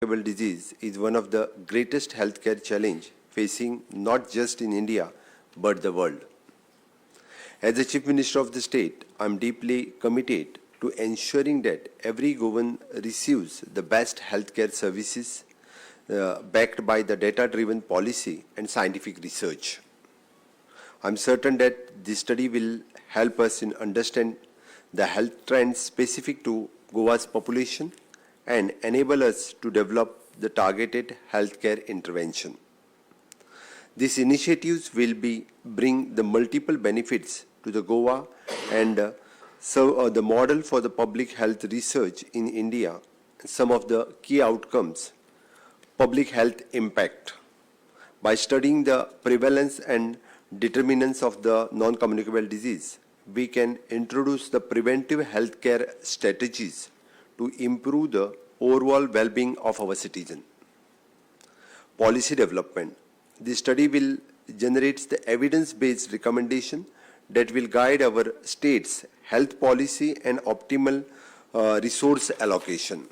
Non-communicable disease is one of the greatest healthcare challenge facing not just in India but the world. As the Chief Minister of the state, I am deeply committed to ensuring that every Goan receives the best healthcare services backed by the data-driven policy and scientific research. I am certain that this study will help us in understand the health trends specific to Goa's population and enable us to develop the targeted healthcare intervention. These initiatives will bring the multiple benefits to the Goa and serve the model for the public health research in India. Some of the key outcomes: public health impact. By studying the prevalence and determinants of the non-communicable disease, we can introduce the preventive healthcare strategies to improve the overall well-being of our citizens. Policy development. The study will generate the evidence-based recommendation that will guide our state's health policy and optimal resource allocation.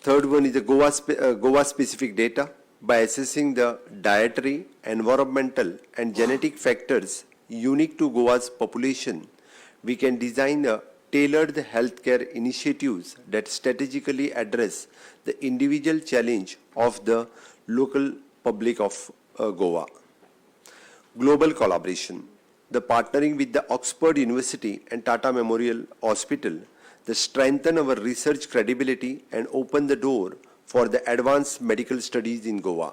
Third one is the Goa-specific data. By assessing the dietary, environmental, and genetic factors unique to Goa's population, we can design tailored healthcare initiatives that strategically address the individual challenge of the local public of Goa. Global collaboration. The partnering with the Oxford University and Tata Memorial Hospital, they strengthen our research credibility and open the door for the advanced medical studies in Goa.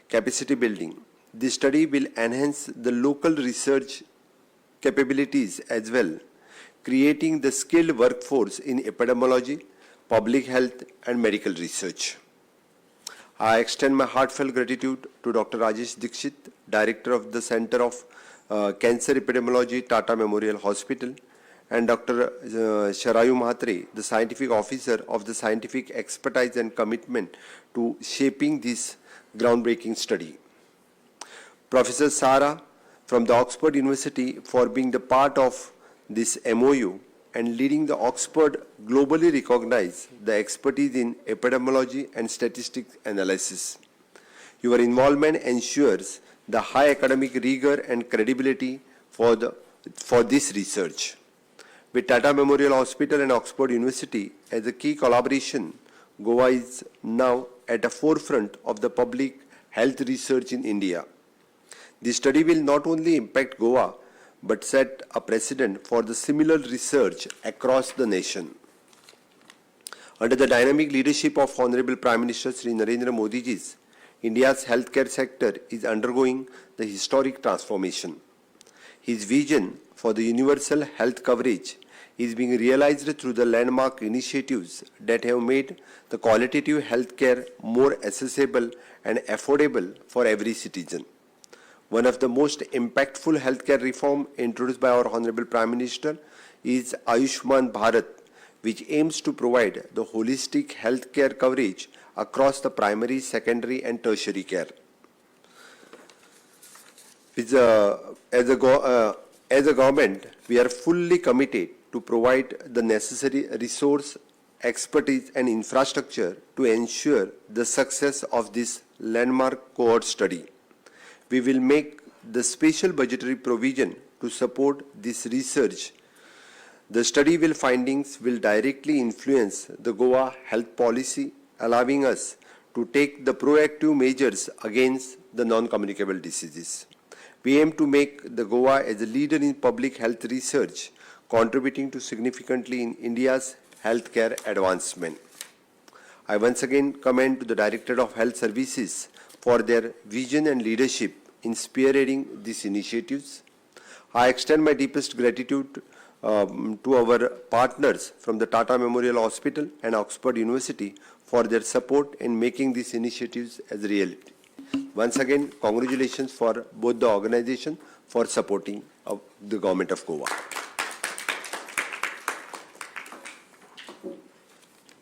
Capacity building. This study will enhance the local research capabilities as well, creating the skilled workforce in epidemiology, public health, and medical research. I extend my heartfelt gratitude to Dr. Rajesh Dixit, Director of the Center of Cancer Epidemiology, Tata Memorial Hospital, and Dr. Sharayu Mhatre, the Scientific Officer of the Scientific Expertise and Commitment to shaping this groundbreaking study. Professor Sara from the Oxford University for being the part of this MOU and leading the Oxford globally recognized the expertise in epidemiology and statistics analysis. Your involvement ensures the high academic rigor and credibility for this research. With Tata Memorial Hospital and Oxford University as a key collaboration, Goa is now at the forefront of the public health research in India. This study will not only impact Goa, but set a precedent for the similar research across the nation. Under the dynamic leadership of Honorable Prime Minister Shri Narendra Modi ji, India's healthcare sector is undergoing the historic transformation. His vision for the universal health coverage is being realized through the landmark initiatives that have made the qualitative healthcare more accessible and affordable for every citizen. One of the most impactful healthcare reform introduced by our Honorable Prime Minister is Ayushman Bharat, which aims to provide the holistic healthcare coverage across the primary, secondary, and tertiary care. As a government, we are fully committed to provide the necessary resource, expertise, and infrastructure to ensure the success of this landmark cohort study. We will make the special budgetary provision to support this research. The study findings will directly influence the Goa health policy, allowing us to take the proactive measures against the non-communicable diseases. We aim to make the Goa as a leader in public health research, contributing to significantly in India's healthcare advancement. I once again commend to the Director of Health Services for their vision and leadership in spearheading these initiatives. I extend my deepest gratitude to our partners from the Tata Memorial Hospital and Oxford University for their support in making these initiatives as reality. Once again, congratulations for both the organization for supporting the government of Goa.